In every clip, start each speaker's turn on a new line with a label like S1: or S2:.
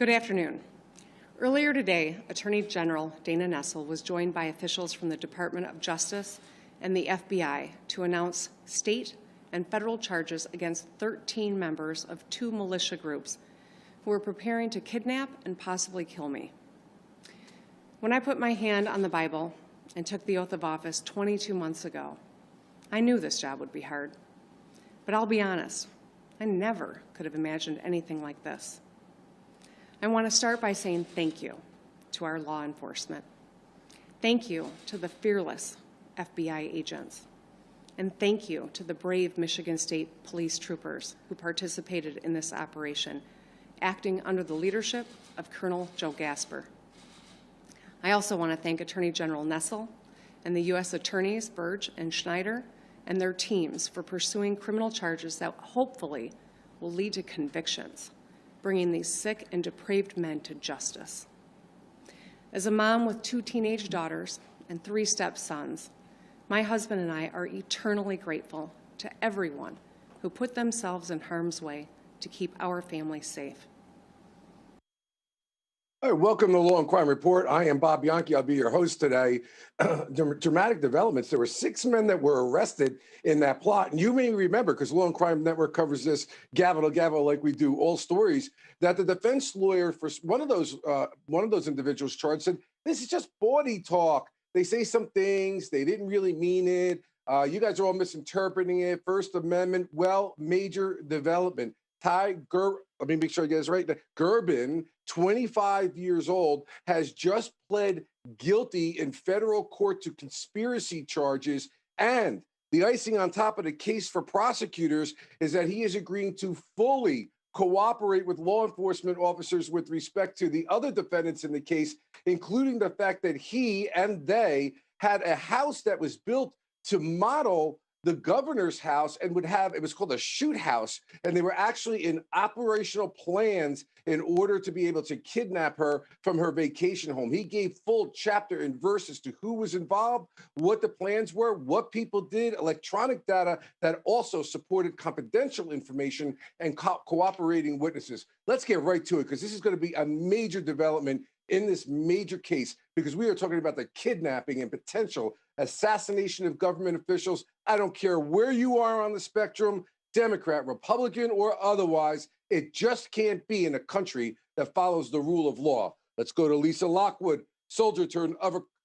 S1: Good afternoon. Earlier today, Attorney General Dana Nessel was joined by officials from the Department of Justice and the FBI to announce state and federal charges against 13 members of 2 militia groups who were preparing to kidnap and possibly kill me. When I put my hand on the Bible and took the oath of office 22 months ago, I knew this job would be hard. But I'll be honest, I never could have imagined anything like this. I want to start by saying thank you to our law enforcement. Thank you to the fearless FBI agents. And thank you to the brave Michigan State Police troopers who participated in this operation, acting under the leadership of Colonel Joe Gasper. I also want to thank Attorney General Nessel and the U.S. Attorneys Burge and Schneider and their teams for pursuing criminal charges that hopefully will lead to convictions, bringing these sick and depraved men to justice. As a mom with 2 teenage daughters and 3 stepsons, my husband and I are eternally grateful to everyone who put themselves in harm's way to keep our family safe.
S2: All right, welcome to the Law and Crime Report. I am Bob Bianchi. I'll be your host today. Dramatic developments. There were 6 men that were arrested in that plot. And you may remember, because Law and Crime Network covers this gavel to gavel like we do all stories, that the defense lawyer for one of those individuals charged said, this is just bawdy talk. They say some things. They didn't really mean it. You guys are all misinterpreting it. First Amendment. Well, major development. Let me make sure I get this right. Gerbin, 25 years old, has just pled guilty in federal court to conspiracy charges. And the icing on top of the case for prosecutors is that he is agreeing to fully cooperate with law enforcement officers with respect to the other defendants in the case, including the fact that he and they had a house that was built to model the governor's house and it was called a shoot house. And they were actually in operational plans in order to be able to kidnap her from her vacation home. He gave full chapter and verse as to who was involved, what the plans were, what people did, electronic data that also supported confidential information and cooperating witnesses. Let's get right to it, because this is going to be a major development in this major case, because we are talking about the kidnapping and potential assassination of government officials. I don't care where you are on the spectrum, Democrat, Republican, or otherwise, it just can't be in a country that follows the rule of law. Let's go to Lisa Lockwood, soldier turned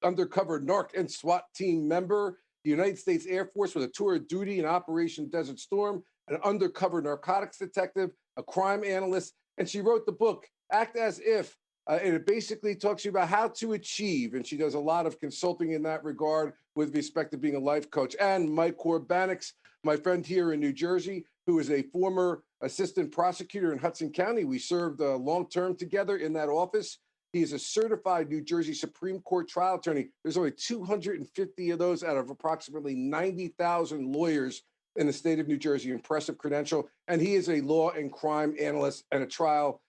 S2: undercover narc and SWAT team member, the United States Air Force with a tour of duty in Operation Desert Storm, an undercover narcotics detective, a crime analyst, and she wrote the book, Act As If, and it basically talks to you about how to achieve, and she does a lot of consulting in that regard with respect to being a life coach. And Mike Koribanics, my friend here in New Jersey, who is a former assistant prosecutor in Hudson County. We served long-term together in that office. He is a certified New Jersey Supreme Court trial attorney. There's only 250 of those out of approximately 90,000 lawyers in the state of New Jersey. Impressive credential. And he is a law and crime analyst and a trial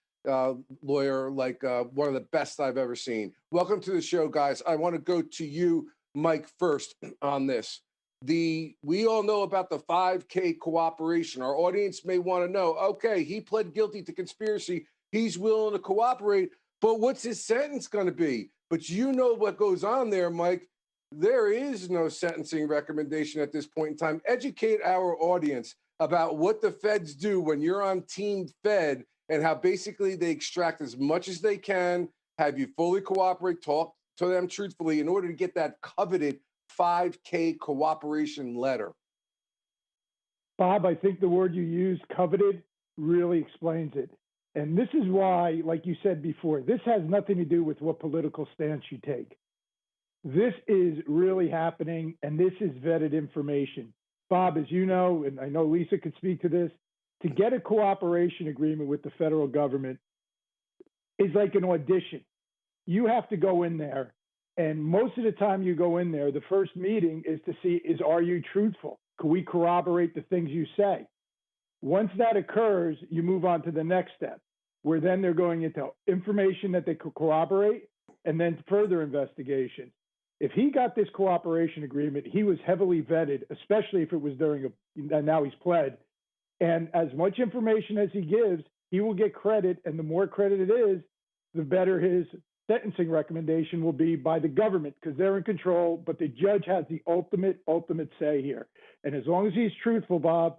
S2: lawyer, like one of the best I've ever seen. Welcome to the show, guys. I want to go to you, Mike, first on this. We all know about the 5K cooperation. Our audience may want to know, okay, he pled guilty to conspiracy. He's willing to cooperate, but what's his sentence going to be? But you know what goes on there, Mike. There is no sentencing recommendation at this point in time. Educate our audience about what the feds do when you're on Team Fed, and how basically they extract as much as they can, have you fully cooperate, talk to them truthfully in order to get that coveted 5K cooperation letter.
S3: Bob, I think the word you used, coveted, really explains it. And this is why, like you said before, this has nothing to do with what political stance you take. This is really happening, and this is vetted information. Bob, as you know, and I know Lisa could speak to this, to get a cooperation agreement with the federal government is like an audition. You have to go in there, and most of the time you go in there, the first meeting is to see, are you truthful? Can we corroborate the things you say? Once that occurs, you move on to the next step, where then they're going into information that they could corroborate and then further investigation. If he got this cooperation agreement, he was heavily vetted, especially if it was during and now he's pled. And as much information as he gives, he will get credit. And the more credit it is, the better his sentencing recommendation will be by the government, because they're in control, but the judge has the ultimate say here. And as long as he's truthful, Bob,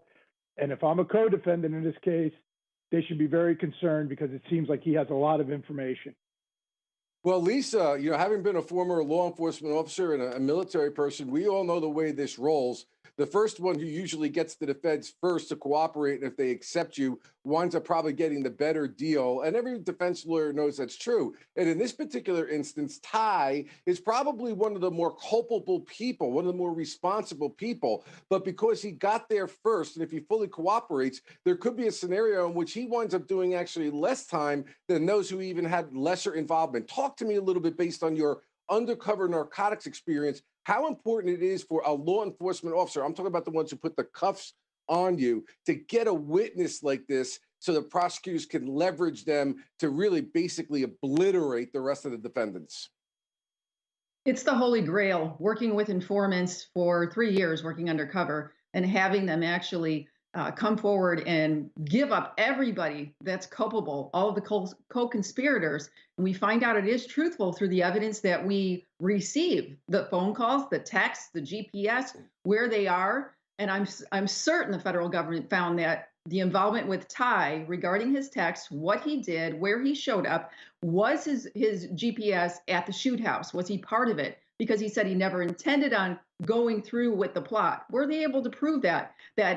S3: and if I'm a co-defendant in this case, they should be very concerned, because it seems like he has a lot of information.
S2: Well, Lisa, having been a former law enforcement officer and a military person, we all know the way this rolls. The first one who usually gets to the feds first to cooperate, and if they accept you, winds up probably getting the better deal. And every defense lawyer knows that's true. And in this particular instance, Ty is probably one of the more culpable people, one of the more responsible people. But because he got there first, and if he fully cooperates, there could be a scenario in which he winds up doing actually less time than those who even had lesser involvement. Talk to me a little bit, based on your undercover narcotics experience, how important it is for a law enforcement officer, I'm talking about the ones who put the cuffs on you, to get a witness like this so that prosecutors can leverage them to really basically obliterate the rest of the defendants.
S4: It's the holy grail, working with informants for 3 years, working undercover, and having them actually come forward and give up everybody that's culpable, all of the co-conspirators. And we find out it is truthful through the evidence that we receive, the phone calls, the texts, the GPS, where they are. And I'm certain the federal government found that the involvement with Ty regarding his texts, what he did, where he showed up, was his GPS at the shoot house. Was he part of it? Because he said he never intended on going through with the plot. Were they able to prove that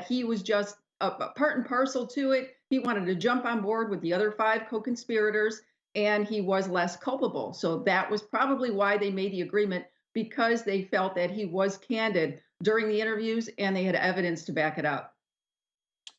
S4: he was just a part and parcel to it? He wanted to jump on board with the other 5 co-conspirators, and he was less culpable. So that was probably why they made the agreement, because they felt that he was candid during the interviews and they had evidence to back it up.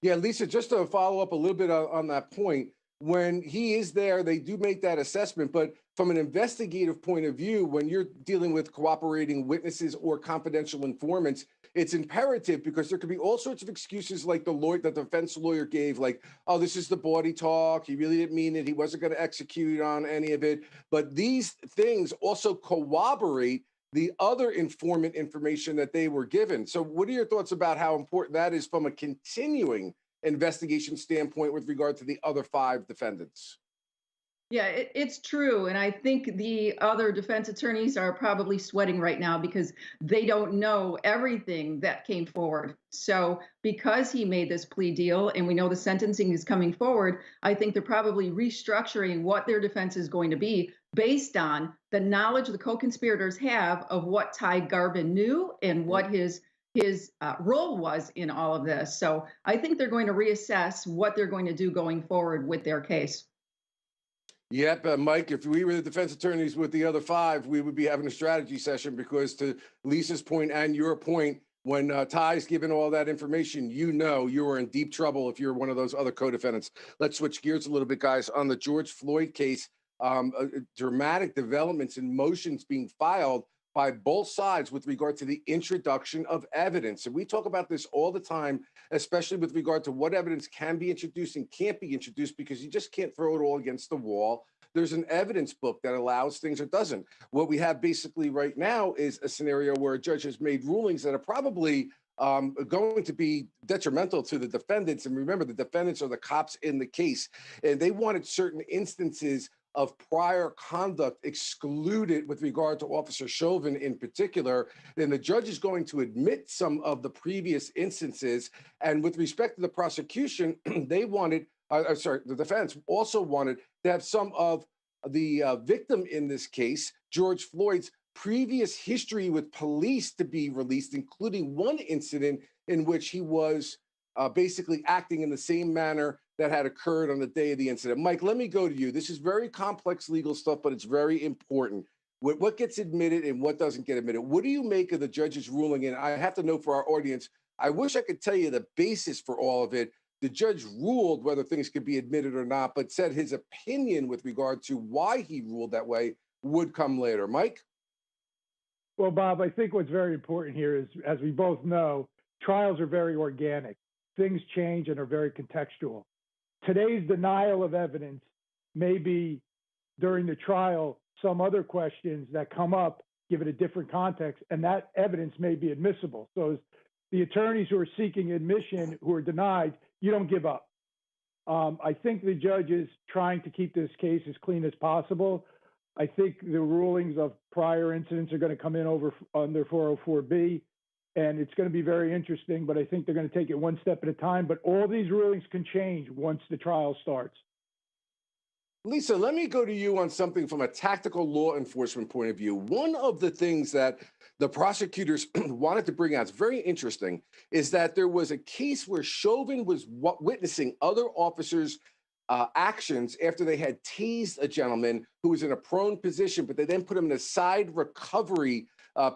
S2: Yeah, Lisa, just to follow up a little bit on that point, when he is there, they do make that assessment. But from an investigative point of view, when you're dealing with cooperating witnesses or confidential informants, it's imperative, because there could be all sorts of excuses, like the defense lawyer gave, like, oh, this is the bawdy talk. He really didn't mean it. He wasn't going to execute on any of it. But these things also corroborate the other informant information that they were given. So what are your thoughts about how important that is from a continuing investigation standpoint with regard to the other 5 defendants?
S4: Yeah, it's true. And I think the other defense attorneys are probably sweating right now because they don't know everything that came forward. So because he made this plea deal and we know the sentencing is coming forward, I think they're probably restructuring what their defense is going to be based on the knowledge the co-conspirators have of what Ty Garvin knew and what his role was in all of this. So I think they're going to reassess what they're going to do going forward with their case.
S2: Yep, Mike, if we were the defense attorneys with the other 5, we would be having a strategy session, because to Lisa's point and your point, when Ty's given all that information, you are in deep trouble if you're one of those other co-defendants. Let's switch gears a little bit, guys. On the George Floyd case, dramatic developments and motions being filed by both sides with regard to the introduction of evidence. And we talk about this all the time, especially with regard to what evidence can be introduced and can't be introduced, because you just can't throw it all against the wall. There's an evidence book that allows things or doesn't. What we have basically right now is a scenario where a judge has made rulings that are probably going to be detrimental to the defendants. And remember, the defendants are the cops in the case, and they wanted certain instances of prior conduct excluded with regard to Officer Chauvin in particular. Then the judge is going to admit some of the previous instances. And with respect to the prosecution, they wanted, the defense also wanted to have some of the victim in this case, George Floyd's previous history with police, to be released, including one incident in which he was basically acting in the same manner that had occurred on the day of the incident. Mike, let me go to you. This is very complex legal stuff, but it's very important. What gets admitted and what doesn't get admitted. What do you make of the judge's ruling? And I have to know for our audience, I wish I could tell you the basis for all of it. The judge ruled whether things could be admitted or not, but said his opinion with regard to why he ruled that way would come later. Mike?
S3: Well, Bob, I think what's very important here is, as we both know, trials are very organic. Things change and are very contextual. Today's denial of evidence may be, during the trial, some other questions that come up, give it a different context, and that evidence may be admissible. So as the attorneys who are seeking admission who are denied, you don't give up. I think the judge is trying to keep this case as clean as possible. I think the rulings of prior incidents are going to come in under 404B, and it's going to be very interesting, but I think they're going to take it one step at a time. But all these rulings can change once the trial starts.
S2: Lisa, let me go to you on something from a tactical law enforcement point of view. One of the things that the prosecutors wanted to bring out, it's very interesting, is that there was a case where Chauvin was witnessing other officers' actions after they had tased a gentleman who was in a prone position, but they then put him in a side recovery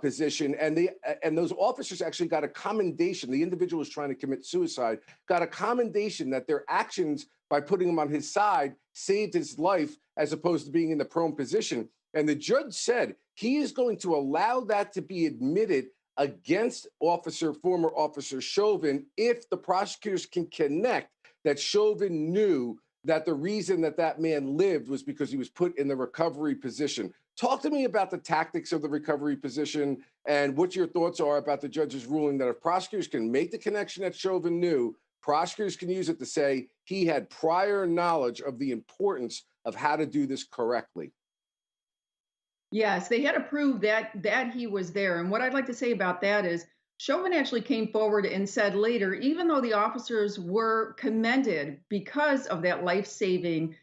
S2: position, and those officers actually got a commendation. The individual was trying to commit suicide, got a commendation that their actions by putting him on his side saved his life as opposed to being in the prone position. And the judge said he is going to allow that to be admitted against former officer Chauvin if the prosecutors can connect that Chauvin knew that the reason that man lived was because he was put in the recovery position. Talk to me about the tactics of the recovery position and what your thoughts are about the judge's ruling that if prosecutors can make the connection that Chauvin knew, prosecutors can use it to say he had prior knowledge of the importance of how to do this correctly.
S4: Yes, they had to prove that he was there. And what I'd like to say about that is Chauvin actually came forward and said later, even though the officers were commended because of that life-saving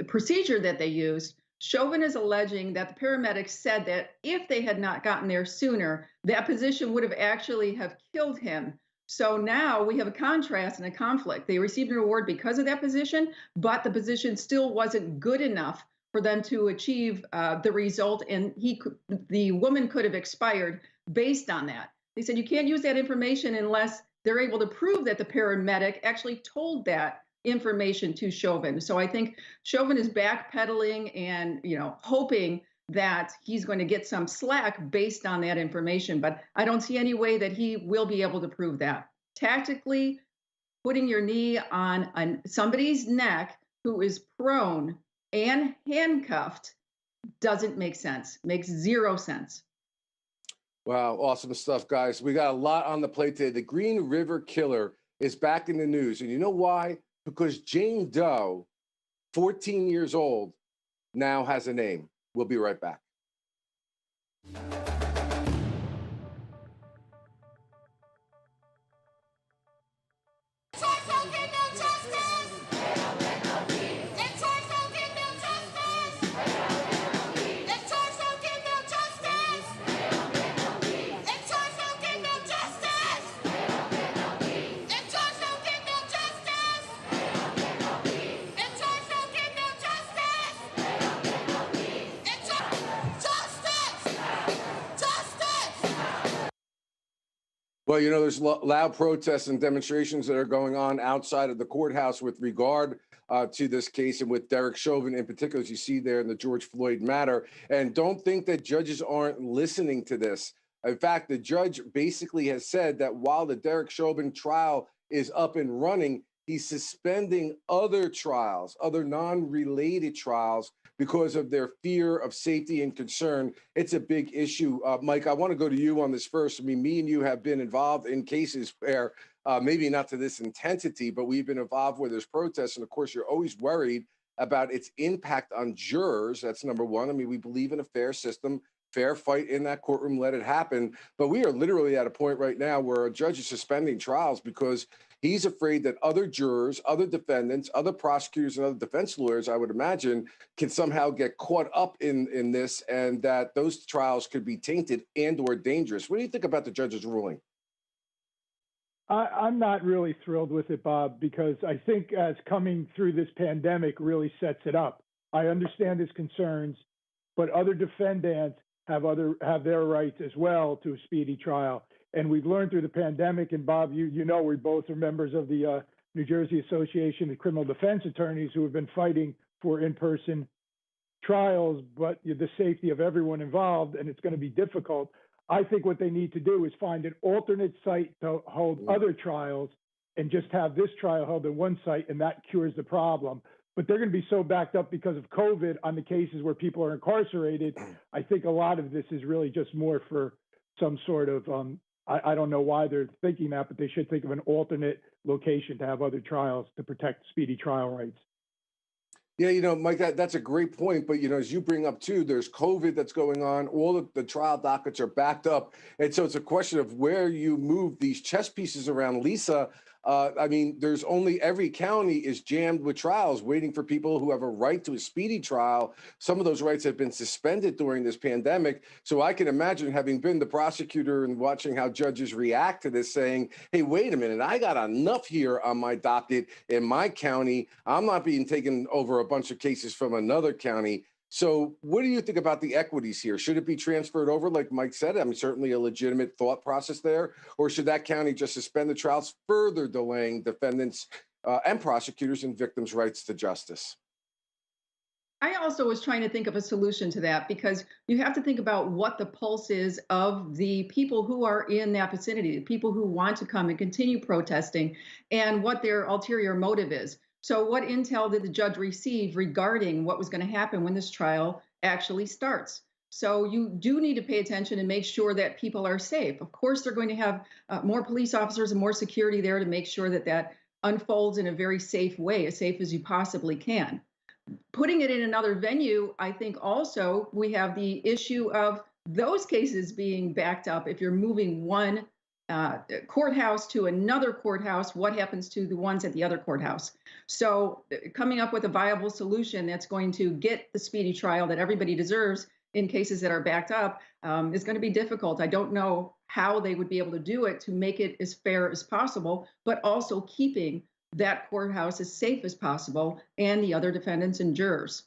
S4: procedure that they used, Chauvin is alleging that the paramedics said that if they had not gotten there sooner, that position would have actually have killed him. So now we have a contrast and a conflict. They received an award because of that position, but the position still wasn't good enough for them to achieve the result, and the woman could have expired based on that. They said you can't use that information unless they're able to prove that the paramedic actually told that information to Chauvin. So I think Chauvin is backpedaling and hoping that he's going to get some slack based on that information, but I don't see any way that he will be able to prove that. Tactically, putting your knee on somebody's neck who is prone and handcuffed doesn't make sense. Makes zero sense.
S2: Wow, awesome stuff, guys. We got a lot on the plate today. The Green River Killer is back in the news. And you know why? Because Jane Doe, 14 years old, now has a name. We'll be right back. Well, there's loud protests and demonstrations that are going on outside of the courthouse with regard to this case and with Derek Chauvin in particular, as you see there in the George Floyd matter. And don't think that judges aren't listening to this. In fact, the judge basically has said that while the Derek Chauvin trial is up and running, he's suspending other trials, other non-related trials, because of their fear of safety and concern. It's a big issue. Mike, I want to go to you on this first. I mean, me and you have been involved in cases where maybe not to this intensity, but we've been involved where there's protests. And of course, you're always worried about its impact on jurors. That's number one. I mean, we believe in a fair system, fair fight in that courtroom, let it happen. But we are literally at a point right now where a judge is suspending trials because he's afraid that other jurors, other defendants, other prosecutors, and other defense lawyers, I would imagine, can somehow get caught up in this, and that those trials could be tainted and or dangerous. What do you think about the judge's ruling?
S3: I'm not really thrilled with it, Bob, because I think as coming through this pandemic really sets it up. I understand his concerns, but other defendants have their rights as well to a speedy trial. And we've learned through the pandemic, and Bob, we both are members of the New Jersey Association of Criminal Defense Attorneys who have been fighting for in-person trials, but the safety of everyone involved, and it's going to be difficult. I think what they need to do is find an alternate site to hold other trials and just have this trial held in one site, and that cures the problem. But they're going to be so backed up because of COVID on the cases where people are incarcerated. I think a lot of this is really just more for some sort of I don't know why they're thinking that, but they should think of an alternate location to have other trials to protect speedy trial rights.
S2: Yeah, Mike, that's a great point. But, as you bring up too, there's COVID that's going on. All of the trial dockets are backed up. And so it's a question of where you move these chess pieces around. Lisa, there's only every county is jammed with trials waiting for people who have a right to a speedy trial. Some of those rights have been suspended during this pandemic. So I can imagine, having been the prosecutor and watching how judges react to this, saying, hey, wait a minute, I got enough here on my docket in my county. I'm not being taken over a bunch of cases from another county. So what do you think about the equities here? Should it be transferred over, like Mike said? Certainly a legitimate thought process there. Or should that county just suspend the trials, further delaying defendants and prosecutors and victims' rights to justice?
S4: I also was trying to think of a solution to that, because you have to think about what the pulse is of the people who are in that vicinity, the people who want to come and continue protesting, and what their ulterior motive is. So what intel did the judge receive regarding what was going to happen when this trial actually starts? So you do need to pay attention and make sure that people are safe. Of course, they're going to have more police officers and more security there to make sure that that unfolds in a very safe way, as safe as you possibly can. Putting it in another venue, I think also we have the issue of those cases being backed up. If you're moving one courthouse to another courthouse, what happens to the ones at the other courthouse? So coming up with a viable solution that's going to get the speedy trial that everybody deserves in cases that are backed up is going to be difficult. I don't know how they would be able to do it to make it as fair as possible, but also keeping that courthouse as safe as possible and the other defendants and jurors.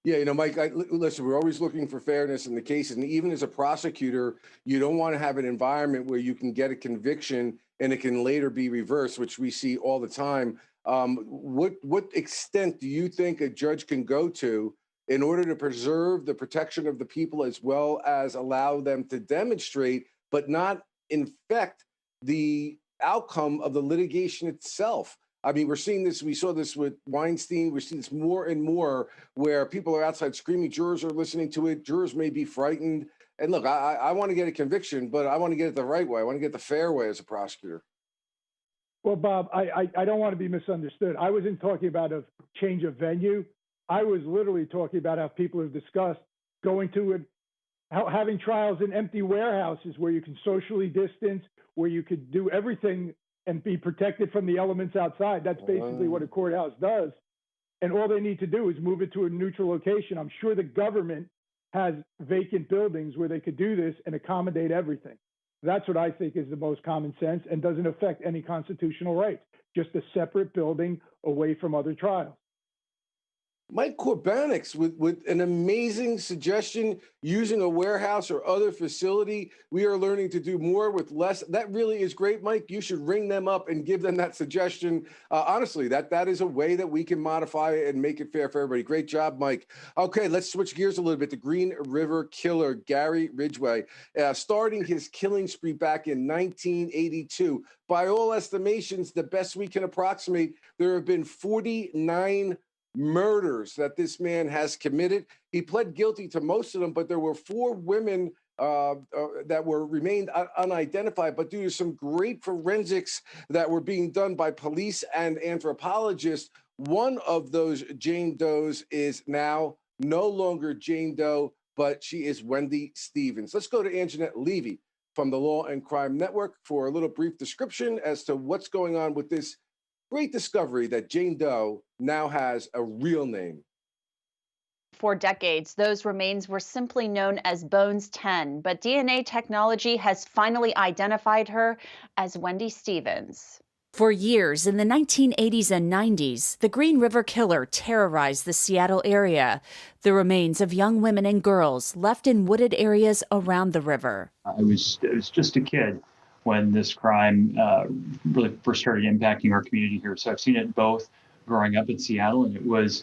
S2: Yeah, Mike, listen, we're always looking for fairness in the cases. And even as a prosecutor, you don't want to have an environment where you can get a conviction and it can later be reversed, which we see all the time. What extent do you think a judge can go to in order to preserve the protection of the people, as well as allow them to demonstrate, but not infect the outcome of the litigation itself? We're seeing this. We saw this with Weinstein. We're seeing this more and more, where people are outside screaming. Jurors are listening to it. Jurors may be frightened. And look, I want to get a conviction, but I want to get it the right way. I want to get the fair way as a prosecutor.
S3: Well, Bob, I don't want to be misunderstood. I wasn't talking about a change of venue. I was literally talking about how people have discussed going to having trials in empty warehouses where you can socially distance, where you could do everything and be protected from the elements outside. That's basically what a courthouse does. And all they need to do is move it to a neutral location. I'm sure the government has vacant buildings where they could do this and accommodate everything. That's what I think is the most common sense and doesn't affect any constitutional rights. Just a separate building away from other trials.
S2: Mike Koribanics with an amazing suggestion, using a warehouse or other facility. We are learning to do more with less. That really is great, Mike. You should ring them up and give them that suggestion. Honestly, that is a way that we can modify it and make it fair for everybody. Great job, Mike. Okay, let's switch gears a little bit. The Green River Killer, Gary Ridgway, starting his killing spree back in 1982. By all estimations, the best we can approximate, there have been 49 murders that this man has committed. He pled guilty to most of them, but there were 4 women that remained unidentified. But due to some great forensics that were being done by police and anthropologists, one of those Jane Does is now no longer Jane Doe, but she is Wendy Stevens. Let's go to Anjanette Levy from the Law and Crime Network for a little brief description as to what's going on with this great discovery that Jane Doe now has a real name.
S5: For decades, those remains were simply known as Bones 10, but DNA technology has finally identified her as Wendy Stevens.
S6: For years, in the 1980s and 90s, the Green River Killer terrorized the Seattle area. The remains of young women and girls left in wooded areas around the river.
S7: I was just a kid when this crime really first started impacting our community here. So I've seen it both growing up in Seattle, and it was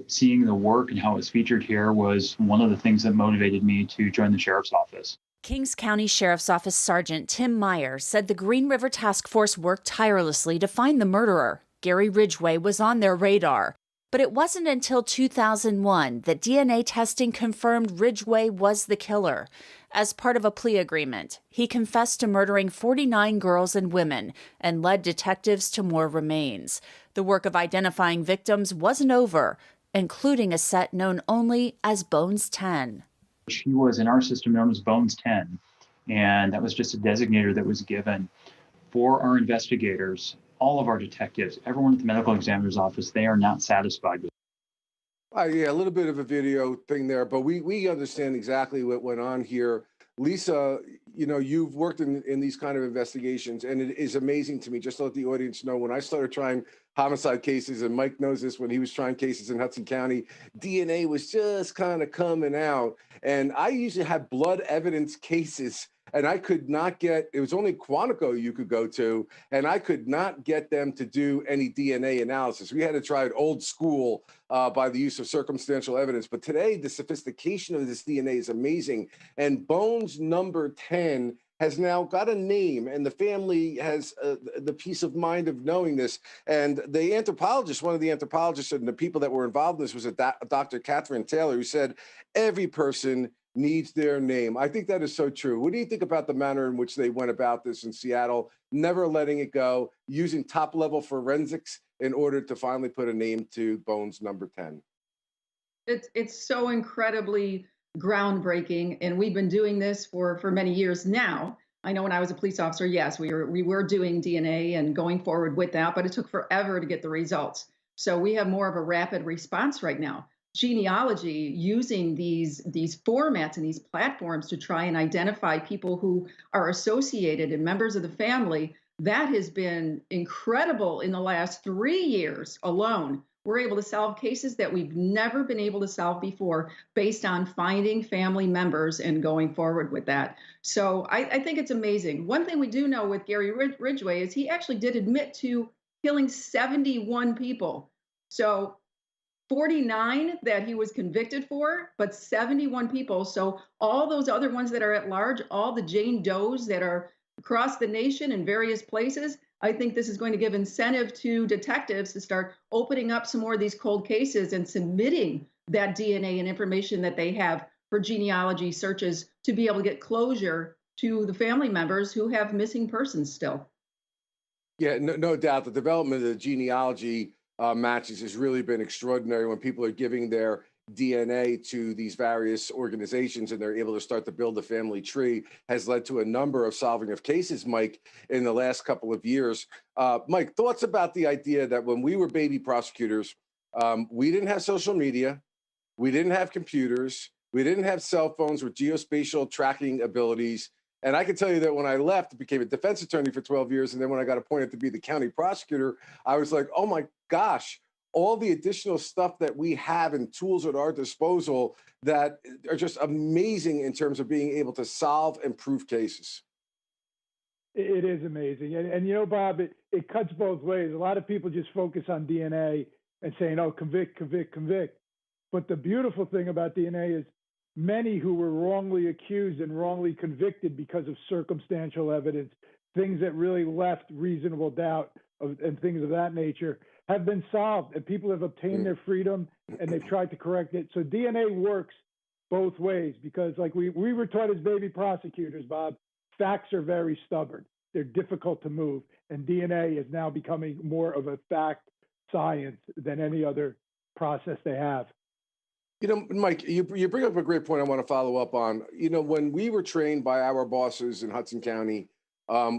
S7: seeing the work and how it was featured here was one of the things that motivated me to join the sheriff's office.
S6: Kings County Sheriff's Office Sergeant Tim Meyer said the Green River Task Force worked tirelessly to find the murderer. Gary Ridgway was on their radar. But it wasn't until 2001 that DNA testing confirmed Ridgway was the killer. As part of a plea agreement, he confessed to murdering 49 girls and women and led detectives to more remains. The work of identifying victims wasn't over, including a set known only as Bones 10.
S7: She was in our system known as Bones 10, and that was just a designator that was given for our investigators. All of our detectives, everyone at the medical examiner's office, they are not satisfied with it.
S2: Yeah, a little bit of a video thing there, but we understand exactly what went on here. Lisa, you've worked in these kind of investigations, and it is amazing to me, just to let the audience know, when I started trying homicide cases, and Mike knows this, when he was trying cases in Hudson County, DNA was just kind of coming out. And I usually had blood evidence cases, and I could not get, it was only Quantico you could go to, and I could not get them to do any DNA analysis. We had to try it old school by the use of circumstantial evidence. But today, the sophistication of this DNA is amazing. And Bones number 10 has now got a name, and the family has the peace of mind of knowing this. And the anthropologist, one of the anthropologists and the people that were involved in this was Dr. Catherine Taylor, who said, every person needs their name. I think that is so true. What do you think about the manner in which they went about this in Seattle, never letting it go, using top-level forensics in order to finally put a name to Bones number 10?
S4: It's so incredibly groundbreaking, and we've been doing this for many years now. I know when I was a police officer, yes, we were doing DNA and going forward with that, but it took forever to get the results. So we have more of a rapid response right now. Genealogy, using these formats and these platforms to try and identify people who are associated and members of the family, that has been incredible. In the last 3 years alone, we're able to solve cases that we've never been able to solve before based on finding family members and going forward with that. So I think it's amazing. One thing we do know with Gary Ridgway is he actually did admit to killing 71 people. So 49 that he was convicted for, but 71 people. So all those other ones that are at large, all the Jane Does that are across the nation in various places, I think this is going to give incentive to detectives to start opening up some more of these cold cases and submitting that DNA and information that they have for genealogy searches to be able to get closure to the family members who have missing persons still.
S2: Yeah, no doubt. The development of the genealogy matches has really been extraordinary when people are giving their DNA to these various organizations and they're able to start to build a family tree has led to a number of solving of cases, Mike, in the last couple of years. Mike, thoughts about the idea that when we were baby prosecutors, we didn't have social media, we didn't have computers, we didn't have cell phones with geospatial tracking abilities. And I can tell you that when I left, became a defense attorney for 12 years, and then when I got appointed to be the county prosecutor, I was like, oh my gosh, all the additional stuff that we have and tools at our disposal that are just amazing in terms of being able to solve and prove cases.
S3: It is amazing. And Bob, it cuts both ways. A lot of people just focus on DNA and saying, oh, convict, convict, convict. But the beautiful thing about DNA is many who were wrongly accused and wrongly convicted because of circumstantial evidence, things that really left reasonable doubt and things of that nature, have been solved, and people have obtained their freedom and they've tried to correct it. So DNA works both ways because, like we were taught as baby prosecutors, Bob, facts are very stubborn. They're difficult to move, and DNA is now becoming more of a fact science than any other process they have.
S2: Mike, you bring up a great point I want to follow up on. When we were trained by our bosses in Hudson County,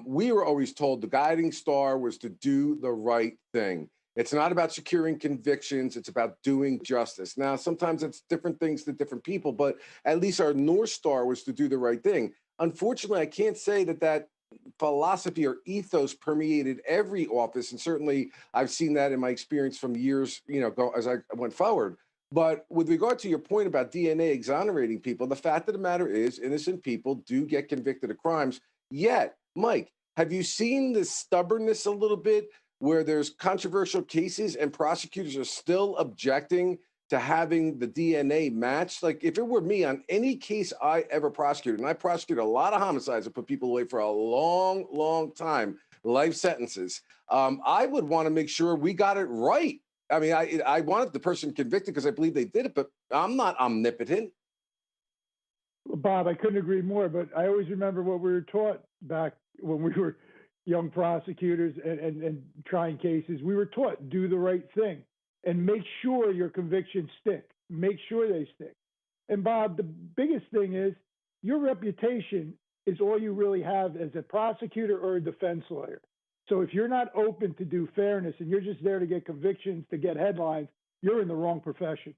S2: we were always told the guiding star was to do the right thing. It's not about securing convictions. It's about doing justice. Now, sometimes it's different things to different people, but at least our North Star was to do the right thing. Unfortunately, I can't say that philosophy or ethos permeated every office. And certainly I've seen that in my experience from years, as I went forward. But with regard to your point about DNA exonerating people, the fact of the matter is innocent people do get convicted of crimes. Yet, Mike, have you seen this stubbornness a little bit where there's controversial cases and prosecutors are still objecting to having the DNA matched? Like, if it were me on any case I ever prosecuted, and I prosecuted a lot of homicides and put people away for a long, long time, life sentences, I would want to make sure we got it right I mean, I wanted the person convicted because I believe they did it, but I'm not omnipotent.
S3: Bob, I couldn't agree more, but I always remember what we were taught back when we were young prosecutors and trying cases. We were taught, do the right thing and make sure your convictions stick. Make sure they stick. And Bob, the biggest thing is your reputation is all you really have as a prosecutor or a defense lawyer. So if you're not open to do fairness and you're just there to get convictions, to get headlines, you're in the wrong profession.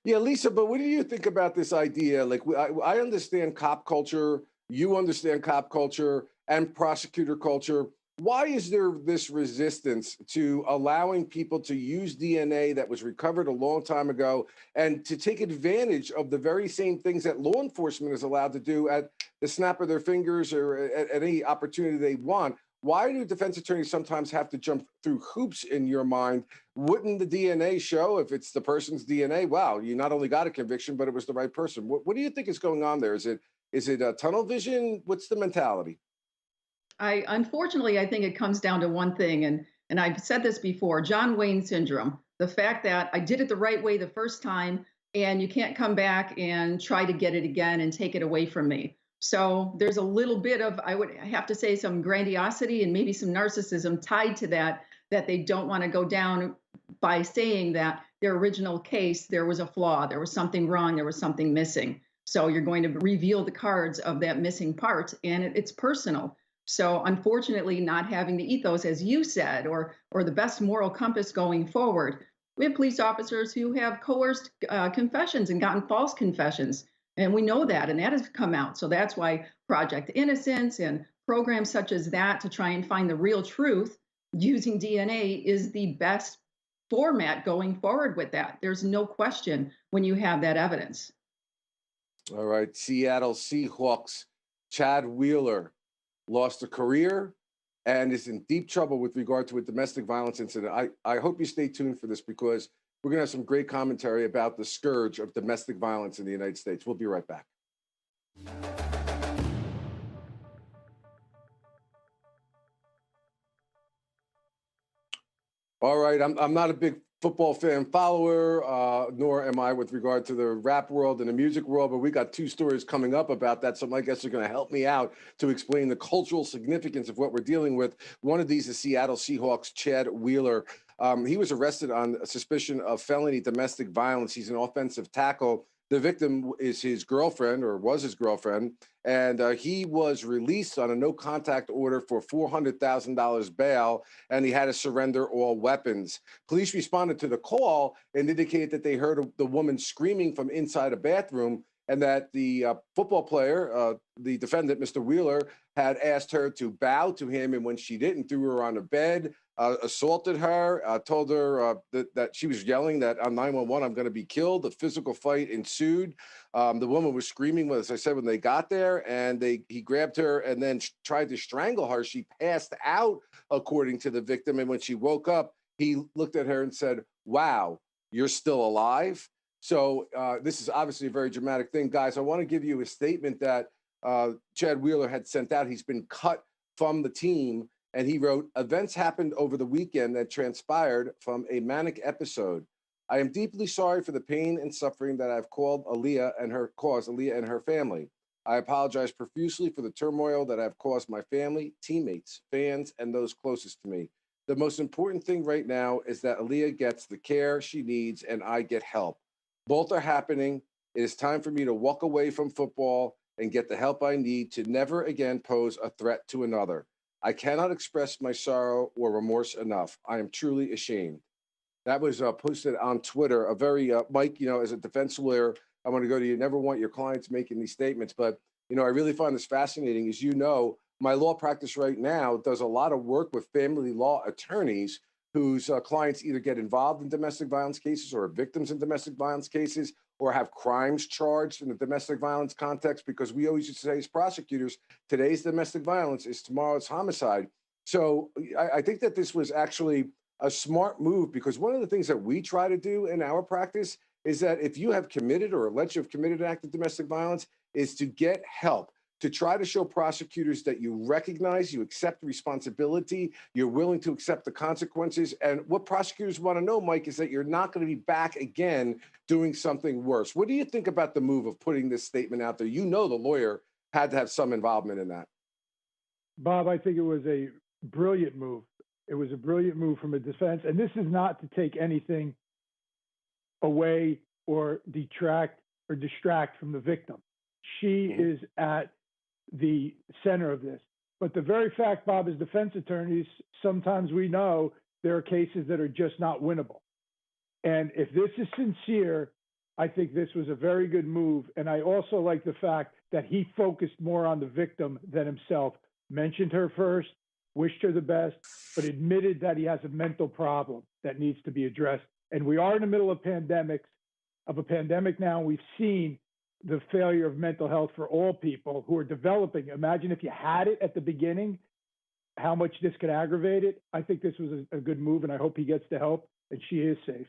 S2: Yeah, Lisa, but what do you think about this idea? Like, I understand cop culture, you understand cop culture and prosecutor culture. Why is there this resistance to allowing people to use DNA that was recovered a long time ago and to take advantage of the very same things that law enforcement is allowed to do at the snap of their fingers or at any opportunity they want? Why do defense attorneys sometimes have to jump through hoops in your mind? Wouldn't the DNA show, if it's the person's DNA, wow, you not only got a conviction, but it was the right person? What do you think is going on there? Is it a tunnel vision? What's the mentality?
S4: Unfortunately, I think it comes down to one thing, and I've said this before, John Wayne syndrome. The fact that I did it the right way the first time, and you can't come back and try to get it again and take it away from me. So there's a little bit of, I would have to say, some grandiosity and maybe some narcissism tied to that they don't want to go down by saying that their original case, there was a flaw, there was something wrong, there was something missing. So you're going to reveal the cards of that missing part, and it's personal. So unfortunately, not having the ethos, as you said, or the best moral compass going forward. We have police officers who have coerced confessions and gotten false confessions. And we know that, and that has come out. So that's why Project Innocence and programs such as that to try and find the real truth using DNA is the best format going forward with that. There's no question when you have that evidence.
S2: All right, Seattle Seahawks, Chad Wheeler lost a career and is in deep trouble with regard to a domestic violence incident. I hope you stay tuned for this because we're going to have some great commentary about the scourge of domestic violence in the United States. We'll be right back. All right, I'm not a big football fan follower, nor am I with regard to the rap world and the music world, but we got two stories coming up about that. So my guests are going to help me out to explain the cultural significance of what we're dealing with. One of these is Seattle Seahawks, Chad Wheeler. He was arrested on suspicion of felony domestic violence. He's an offensive tackle. The victim is his girlfriend, or was his girlfriend, and he was released on a no-contact order for $400,000 bail, and he had to surrender all weapons. Police responded to the call and indicated that they heard the woman screaming from inside a bathroom, and that the football player, the defendant, Mr. Wheeler, had asked her to bow to him, and when she didn't, threw her on a bed, assaulted her, told her that she was yelling that on 911, I'm going to be killed. The physical fight ensued. The woman was screaming, as I said, when they got there, and he grabbed her and then tried to strangle her. She passed out, according to the victim, and when she woke up, he looked at her and said, "Wow, you're still alive?" So this is obviously a very dramatic thing. Guys, I want to give you a statement that Chad Wheeler had sent out. He's been cut from the team, and he wrote, "Events happened over the weekend that transpired from a manic episode. I am deeply sorry for the pain and suffering that I've caused Aaliyah and her family. I apologize profusely for the turmoil that I've caused my family, teammates, fans, and those closest to me. The most important thing right now is that Aaliyah gets the care she needs and I get help. Both are happening. It is time for me to walk away from football and get the help I need to never again pose a threat to another. I cannot express my sorrow or remorse enough. I am truly ashamed." That was posted on Twitter. A very, Mike, as a defense lawyer, I want to go to you. Never want your clients making these statements, but, I really find this fascinating. As you know, my law practice right now does a lot of work with family law attorneys whose clients either get involved in domestic violence cases or are victims in domestic violence cases or have crimes charged in the domestic violence context, because we always used to say as prosecutors, today's domestic violence is tomorrow's homicide. So I think that this was actually a smart move, because one of the things that we try to do in our practice is that if you have committed or alleged you have committed an act of domestic violence, is to get help. to try to show prosecutors that you recognize, you accept responsibility, you're willing to accept the consequences. And what prosecutors want to know, Mike, is that you're not going to be back again doing something worse. What do you think about the move of putting this statement out there? You know the lawyer had to have some involvement in that.
S3: Bob, I think it was a brilliant move. It was a brilliant move from a defense. And this is not to take anything away or detract or distract from the victim. She is at the center of this. But the very fact, Bob, as defense attorneys, sometimes we know there are cases that are just not winnable. And if this is sincere, I think this was a very good move. And I also like the fact that he focused more on the victim than himself, mentioned her first, wished her the best, but admitted that he has a mental problem that needs to be addressed. And we are in the middle of a pandemic now. We've seen the failure of mental health for all people who are developing. Imagine if you had it at the beginning, how much this could aggravate it. I think this was a good move, and I hope he gets the help, and she is safe.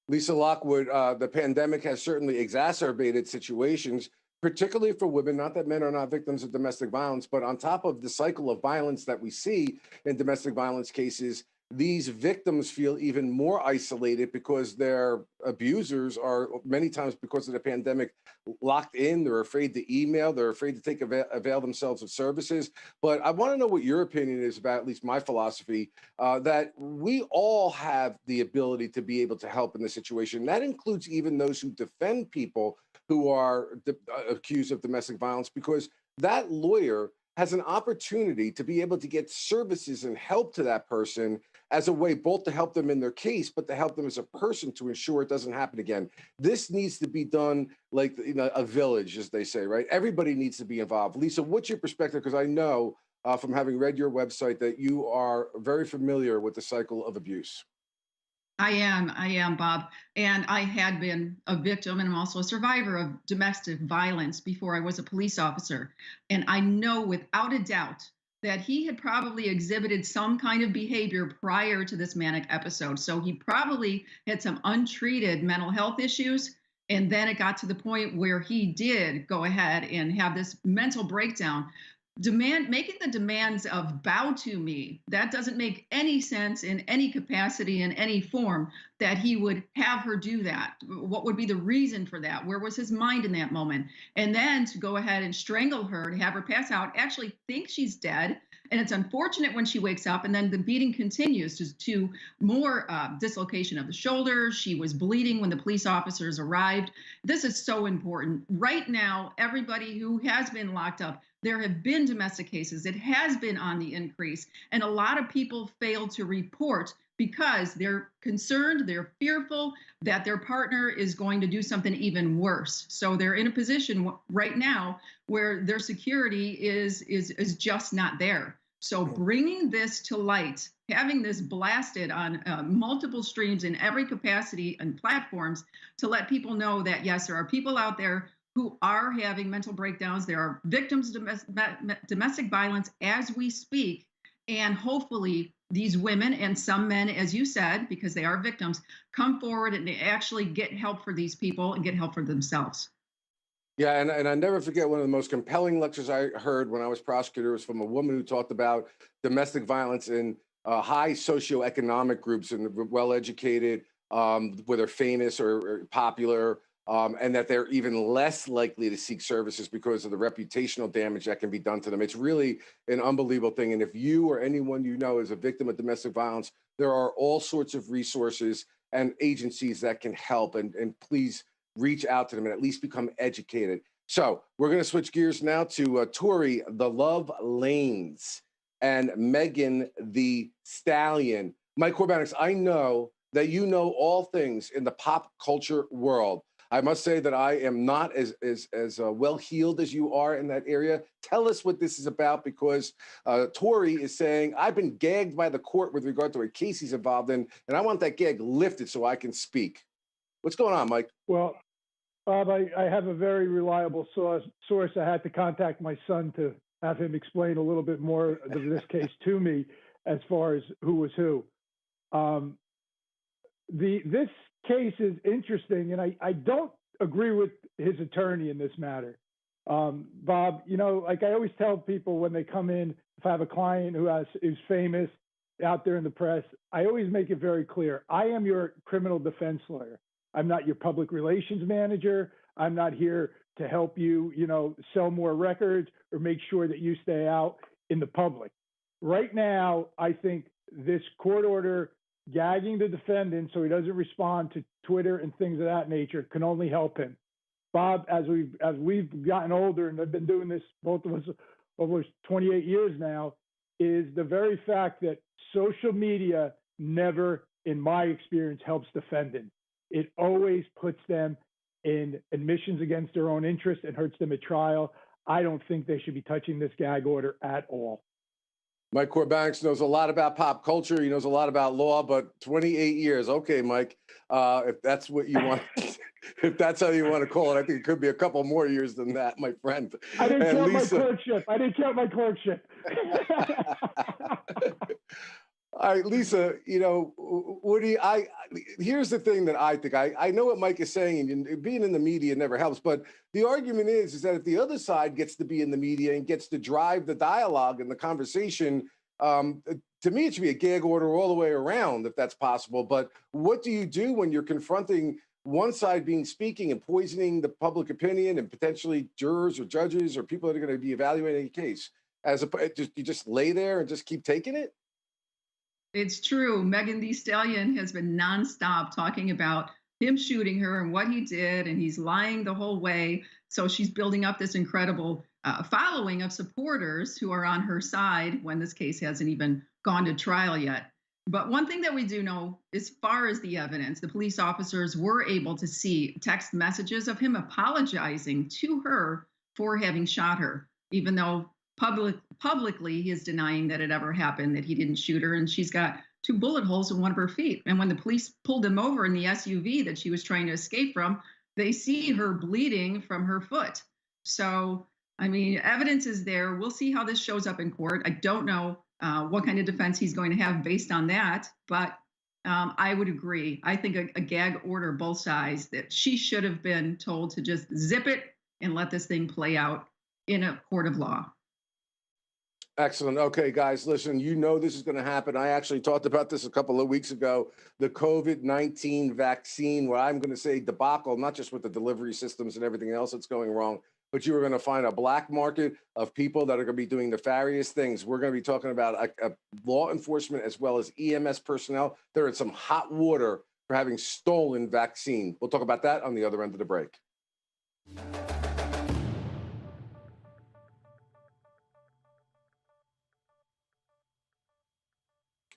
S2: Lisa Lockwood, the pandemic has certainly exacerbated situations, particularly for women. Not that men are not victims of domestic violence, but on top of the cycle of violence that we see in domestic violence cases, these victims feel even more isolated because their abusers are many times, because of the pandemic, locked in. They're afraid to email. They're afraid to avail themselves of services. But I want to know what your opinion is about, at least my philosophy, that we all have the ability to be able to help in this situation. That includes even those who defend people who are accused of domestic violence, because that lawyer has an opportunity to be able to get services and help to that person as a way both to help them in their case, but to help them as a person to ensure it doesn't happen again. This needs to be done like a village, as they say, right? Everybody needs to be involved. Lisa, what's your perspective? Because I know from having read your website that you are very familiar with the cycle of abuse.
S4: I am, Bob. And I had been a victim, and I'm also a survivor of domestic violence before I was a police officer. And I know without a doubt that he had probably exhibited some kind of behavior prior to this manic episode. So he probably had some untreated mental health issues. And then it got to the point where he did go ahead and have this mental breakdown. Making the demands of bow to me, that doesn't make any sense in any capacity, in any form, that he would have her do that. What would be the reason for that? Where was his mind in that moment? And then to go ahead and strangle her, to have her pass out, actually think she's dead. And it's unfortunate when she wakes up, and then the beating continues to more dislocation of the shoulder. She was bleeding when the police officers arrived. This is so important. Right now, everybody who has been locked up, there have been domestic cases. It has been on the increase. And a lot of people fail to report because they're concerned, they're fearful that their partner is going to do something even worse. So they're in a position right now where their security is just not there. So bringing this to light, having this blasted on multiple streams in every capacity and platforms to let people know that, yes, there are people out there who are having mental breakdowns. There are victims of domestic violence as we speak. And hopefully these women and some men, as you said, because they are victims, come forward and they actually get help for these people and get help for themselves.
S2: Yeah, and I never forget one of the most compelling lectures I heard when I was prosecutor was from a woman who talked about domestic violence in high socioeconomic groups and well-educated, whether famous or popular, and that they're even less likely to seek services because of the reputational damage that can be done to them. It's really an unbelievable thing. And if you or anyone you know is a victim of domestic violence, there are all sorts of resources and agencies that can help. And please reach out to them and at least become educated. So we're going to switch gears now to Tori, the Love Lanes, and Megan, the Stallion. Mike Koribanics, I know that you know all things in the pop culture world. I must say that I am not as well-heeled as you are in that area. Tell us what this is about, because Tori is saying, I've been gagged by the court with regard to a case he's involved in, and I want that gag lifted so I can speak. What's going on, Mike?
S3: Well, Bob, I have a very reliable source. I had to contact my son to have him explain a little bit more of this case to me as far as who was who. This case is interesting, and I don't agree with his attorney in this matter. Bob, you know, like I always tell people when they come in, if I have a client who's famous out there in the press, I always make it very clear. I am your criminal defense lawyer. I'm not your public relations manager. I'm not here to help you, you know, sell more records or make sure that you stay out in the public. Right now, I think this court order gagging the defendant so he doesn't respond to Twitter and things of that nature can only help him. Bob, as we've gotten older, and I've been doing this, both of us, over 28 years now, is the very fact that social media never, in my experience, helps defendants. It always puts them in admissions against their own interest and hurts them at trial. I don't think they should be touching this gag order at all.
S2: Mike Koribanics knows a lot about pop culture. He knows a lot about law, but 28 years. Okay, Mike, if that's what you want, if that's how you want to call it, I think it could be a couple more years than that, my friend.
S3: I didn't
S2: And
S3: count
S2: Lisa,
S3: my clerkship. I didn't count my clerkship.
S2: all right, Lisa, you know, Woody, here's the thing that I think. I know what Mike is saying, and being in the media never helps, but the argument is that if the other side gets to be in the media and gets to drive the dialogue and the conversation, to me, it should be a gag order all the way around, if that's possible. But what do you do when you're confronting one side being speaking and poisoning the public opinion and potentially jurors or judges or people that are going to be evaluating a case? You just lay there and just keep taking it?
S4: It's true. Megan Thee Stallion has been nonstop talking about him shooting her and what he did, and he's lying the whole way. So she's building up this incredible following of supporters who are on her side when this case hasn't even gone to trial yet. But one thing that we do know, as far as the evidence, the police officers were able to see text messages of him apologizing to her for having shot her, even though publicly he is denying that it ever happened, that he didn't shoot her, and she's got 2 bullet holes in one of her feet. And when the police pulled him over in the SUV that she was trying to escape from, they see her bleeding from her foot. So, I mean, evidence is there. We'll see how this shows up in court. I don't know what kind of defense he's going to have based on that, but I would agree. I think a gag order, both sides, that she should have been told to just zip it and let this thing play out in a court of law.
S2: Excellent. Okay, guys, listen, you know this is going to happen. I actually talked about this a couple of weeks ago. The COVID-19 vaccine, what I'm going to say debacle, not just with the delivery systems and everything else that's going wrong, but you are going to find a black market of people that are going to be doing nefarious things. We're going to be talking about law enforcement as well as EMS personnel. They're in some hot water for having stolen vaccine. We'll talk about that on the other end of the break.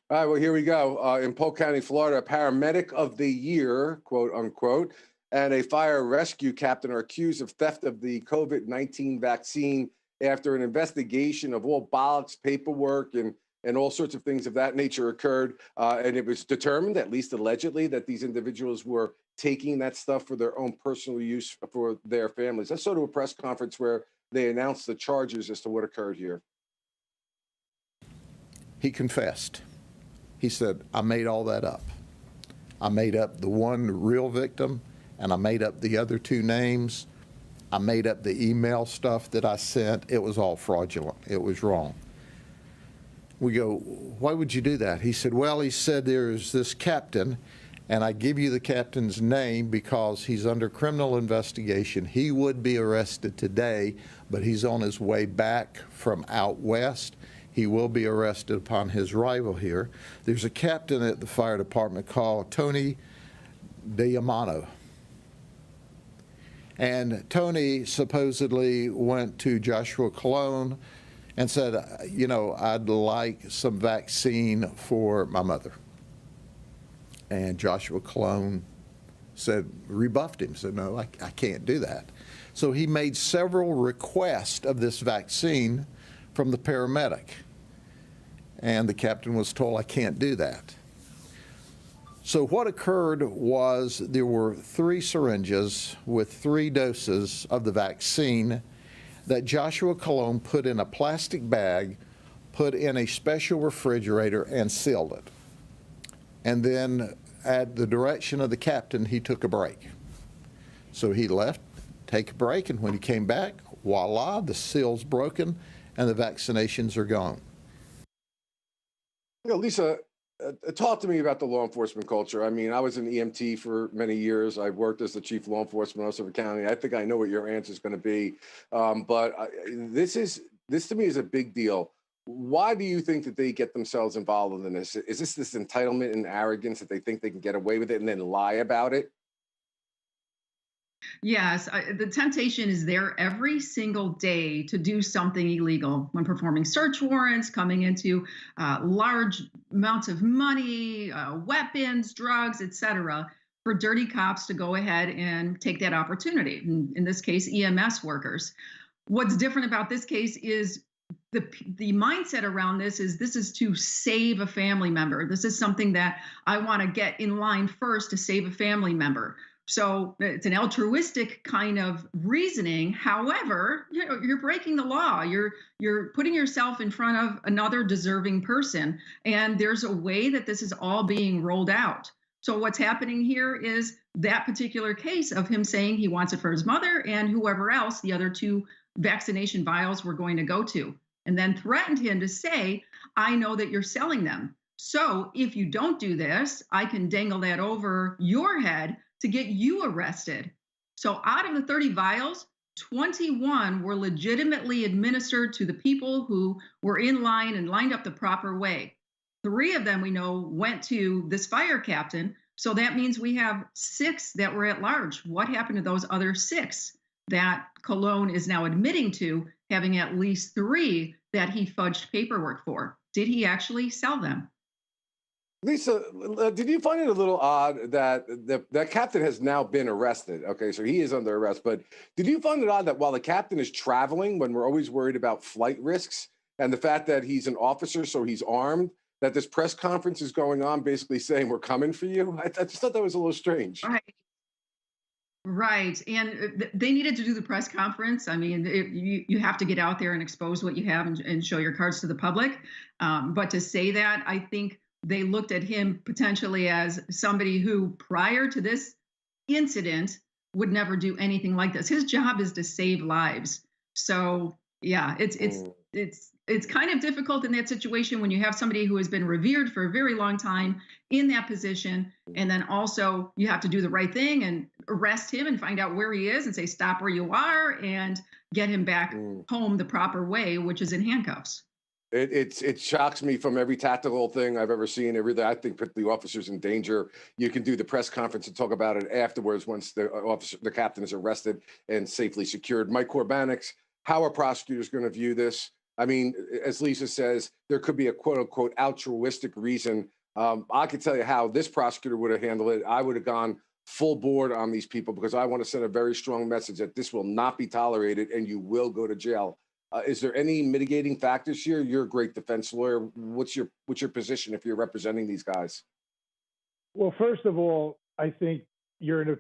S2: All right, well, here we go. In Polk County, Florida, a paramedic of the year, quote unquote, and a fire rescue captain are accused of theft of the COVID-19 vaccine after an investigation of all bollocks, paperwork, and all sorts of things of that nature occurred. And it was determined, at least allegedly, that these individuals were taking that stuff for their own personal use for their families. Let's go to a press conference where they announced the charges as to what occurred here.
S8: He confessed. He said, I made all that up. I made up the one real victim, and I made up the other 2 names. I made up the email stuff that I sent. It was all fraudulent. It was wrong. We go, why would you do that? He said, well, he said there's this captain, and I give you the captain's name because he's under criminal investigation. He would be arrested today, but he's on his way back from out west. He will be arrested upon his arrival here. There's a captain at the fire department called Tony D'Amano. And Tony supposedly went to Joshua Cologne and said, you know, I'd like some vaccine for my mother. And Joshua Cologne said, rebuffed him, said, no, I can't do that. So he made several requests of this vaccine from the paramedic. And the captain was told, I can't do that. So what occurred was there were 3 syringes with 3 doses of the vaccine that Joshua Cologne put in a plastic bag, put in a special refrigerator, and sealed it. And then at the direction of the captain, he took a break. So he left, take a break, and when he came back, voila, the seal's broken and the vaccinations are gone.
S2: Lisa, talk to me about the law enforcement culture. I mean, I was an EMT for many yeyears. I worked as the chief law enforcement officer of a county. I think I know what your answer is going to be. This to me is a big deal. Why do you think that they get themselves involved in this? Is this entitlement and arrogance that they think they can get away with it and then lie about it?
S4: Yes, the temptation is there every single day to do something illegal when performing search warrants, coming into large amounts of money, weapons, drugs, etc., for dirty cops to go ahead and take that opportunity. In this case, EMS workers. What's different about this case is the mindset around this is to save a family member. This is something that I want to get in line first to save a family member. So it's an altruistic kind of reasoning. However, you're breaking the law. You're putting yourself in front of another deserving person, and there's a way that this is all being rolled out. So what's happening here is that particular case of him saying he wants it for his mother and whoever else the other two vaccination vials were going to go to, and then threatened him to say, I know that you're selling them. So if you don't do this, I can dangle that over your head to get you arrested. So out of the 30 vials, 21 were legitimately administered to the people who were in line and lined up the proper way. 3 of them we know went to this fire captain. So that means we have 6 that were at large. What happened to those other 6 that Colon is now admitting to having at least 3 that he fudged paperwork for? Did he actually sell them?
S2: Lisa, did you find it a little odd that that captain has now been arrested? Okay, so he is under arrest, but did you find it odd that while the captain is traveling, when we're always worried about flight risks and the fact that he's an officer, so he's armed, that this press conference is going on basically saying, we're coming for you? I just thought that was a little strange.
S4: Right. And they needed to do the press conference. I mean, you have to get out there and expose what you have and show your cards to the public. But to say that, I think they looked at him potentially as somebody who, prior to this incident, would never do anything like this. His job is to save lives. So yeah, it's kind of difficult in that situation when you have somebody who has been revered for a very long time in that position, and then also you have to do the right thing and arrest him and find out where he is and say, stop where you are, and get him back home the proper way, which is in handcuffs.
S2: It shocks me from every tactical thing I've ever seen. Everything I think put the officers in danger. You can do the press conference and talk about it afterwards once the captain is arrested and safely secured. Mike Koribanics, how are prosecutors going to view this? I mean, as Lisa says, there could be a quote unquote altruistic reason. I could tell you how this prosecutor would have handled it. I would have gone full board on these people because I want to send a very strong message that this will not be tolerated and you will go to jail. Is there any mitigating factors here? You're a great defense lawyer. What's your position if you're representing these guys?
S3: Well, first of all, I think you're in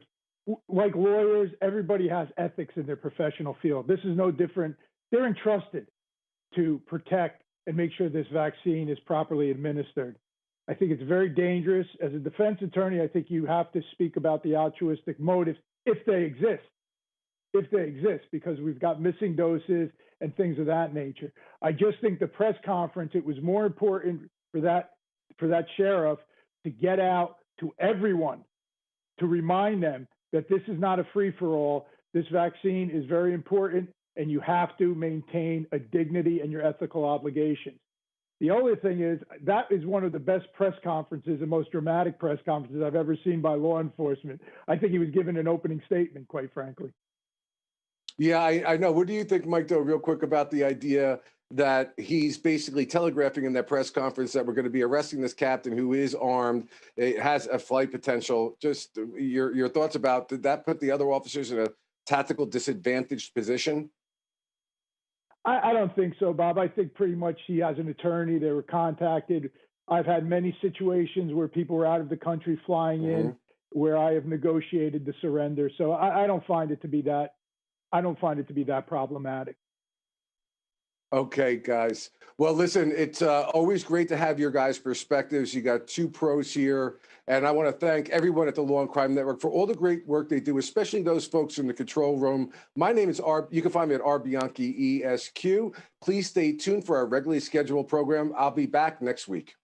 S3: like lawyers, everybody has ethics in their professional field. This is no different. They're entrusted to protect and make sure this vaccine is properly administered. I think it's very dangerous. As a defense attorney, I think you have to speak about the altruistic motives if they exist. Because we've got missing doses and things of that nature. I just think the press conference, it was more important for that sheriff to get out to everyone, to remind them that this is not a free-for-all. This vaccine is very important, and you have to maintain a dignity and your ethical obligations. The only thing is, that is one of the best press conferences and most dramatic press conferences I've ever seen by law enforcement. I think he was given an opening statement, quite frankly.
S2: Yeah, I know. What do you think, Mike, though, real quick, about the idea that he's basically telegraphing in that press conference that we're going to be arresting this captain who is armed, has a flight potential? Just your thoughts about, did that put the other officers in a tactical disadvantaged position?
S3: I don't think so, Bob. I think pretty much he has an attorney. They were contacted. I've had many situations where people were out of the country flying in where I have negotiated the surrender. So I don't find it to be that. I don't find it to be that problematic.
S2: Okay, guys. Well, listen, it's always great to have your guys' perspectives. You got two pros here. And I want to thank everyone at the Law and Crime Network for all the great work they do, especially those folks in the control room. My name is You can find me at Bianchi ESQ. Please stay tuned for our regularly scheduled program. I'll be back next week.